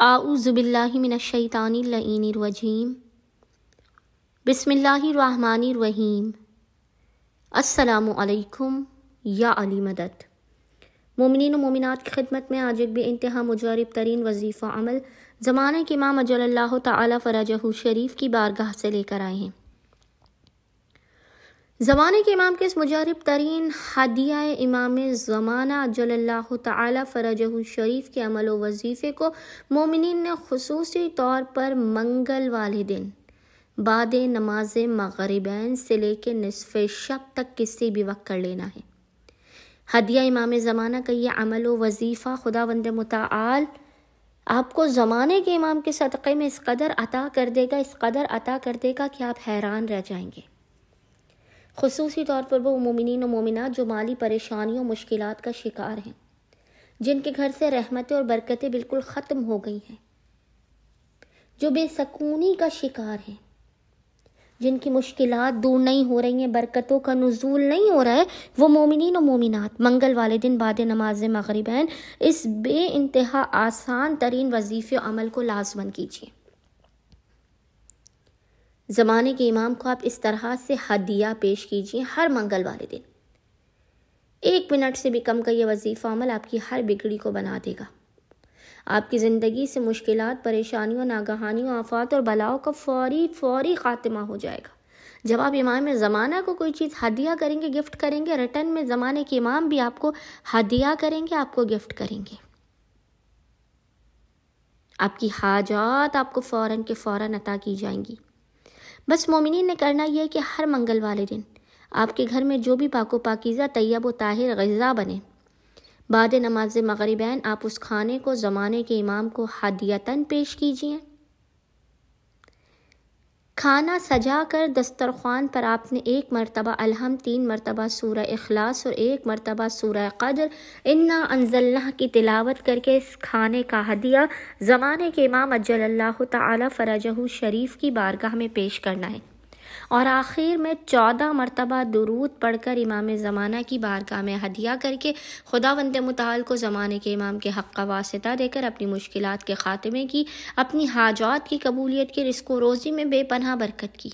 اعوذ باللہ من الشیطان اللعین الرجیم بسم اللہ الرحمن الرحیم السلام علیکم یا علی مدد۔ مومنین و مومنات کی خدمت میں آج ایک بے انتہا مجرب ترین وظیفہ عمل زمانے کے امام اجل اللہ تعالی فرجہ شریف کی بارگاہ سے لے کر آئے ہیں۔ زمانے کے امام کے اس مجرب ترین ہدیہ امام زمانہ اجل اللہ تعالی فرجہ شریف کے عمل و وظیفے کو مومنین نے خصوصی طور پر منگل والے دن بعد نماز مغربین سے لے کے نصف شب تک کسی بھی وقت کر لینا ہے۔ ہدیہ امام زمانہ کا یہ عمل و وظیفہ خداوند متعال آپ کو زمانے کے امام کے صدقے میں اس قدر عطا کر دے گا کہ آپ حیران رہ جائیں گے۔ خصوصی طور پر وہ مومنین و مومنات جو مالی پریشانیوں مشکلات کا شکار ہیں، جن کے گھر سے رحمتیں اور برکتیں بالکل ختم ہو گئی ہیں، جو بے سکونی کا شکار ہیں، جن کی مشکلات دور نہیں ہو رہی ہیں، برکتوں کا نزول نہیں ہو رہا ہے، وہ مومنین و مومنات منگل والے دن بعد نماز مغربین اس بے انتہا آسان ترین وظیفے عمل کو لازماً کیجیے۔ زمانے کے امام کو آپ اس طرح سے ہدیہ پیش کیجیے ہر منگل والے دن۔ 1 منٹ سے بھی کم کا یہ وظیفہ عمل آپ کی ہر بگڑی کو بنا دے گا۔ آپ کی زندگی سے مشکلات، پریشانیوں، ناگہانیوں، آفات اور بلاؤں کا فوری خاتمہ ہو جائے گا۔ جب آپ امام زمانہ کو کوئی چیز ہدیہ کریں گے، گفٹ کریں گے، ریٹرن میں زمانے کے امام بھی آپ کو ہدیہ کریں گے، آپ کو گفٹ کریں گے۔ آپ کی حاجات آپ کو فوراً کے فوراً عطا کی جائیں گی۔ بس مومنین نے کرنا یہ ہے کہ ہر منگل والے دن آپ کے گھر میں جو بھی پاک و پاکیزہ، طیب و طاہر غذا بنے، بعد نماز مغربین آپ اس کھانے کو زمانے کے امام کو ہدیتاً پیش کیجیے۔ کھانا سجا کر دسترخوان پر آپ نے 1 مرتبہ الحمد، 3 مرتبہ سورہ اخلاص اور 1 مرتبہ سورہ قدر انا انزلناہ کی تلاوت کر کے اس کھانے کا ہدیہ زمانے کے امام اجل اللہ تعالی فرجہ شریف کی بارگاہ میں پیش کرنا ہے، اور آخر میں 14 مرتبہ درود پڑھ کر امام زمانہ کی بارگاہ میں ہدیہ کر کے خداوند متعال کو زمانے کے امام کے حق کا واسطہ دے کر اپنی مشکلات کے خاتمے کی، اپنی حاجات کی قبولیت کی، رزق و روزی میں بے پناہ برکت کی،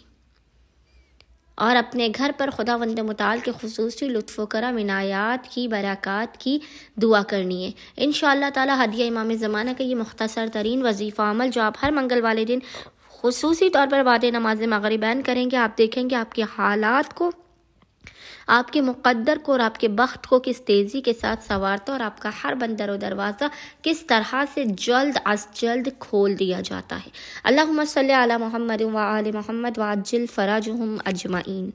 اور اپنے گھر پر خداوند متعال کے خصوصی لطف و کرم، عنایات کی، برکات کی دعا کرنی ہے۔ انشاءاللہ تعالی ہدیہ امام زمانہ کا یہ مختصر ترین وظیفہ عمل جو آپ ہر منگل والے دن خصوصی طور پر بعد نماز مغربین کریں گے، آپ دیکھیں گے آپ کے حالات کو، آپ کے مقدر کو اور آپ کے بخت کو کس تیزی کے ساتھ سنوارتا اور آپ کا ہر بندر و دروازہ کس طرح سے جلد از جلد کھول دیا جاتا ہے۔ اللہم صلی علی محمد و آل محمد وعجل فرجہم اجمعین۔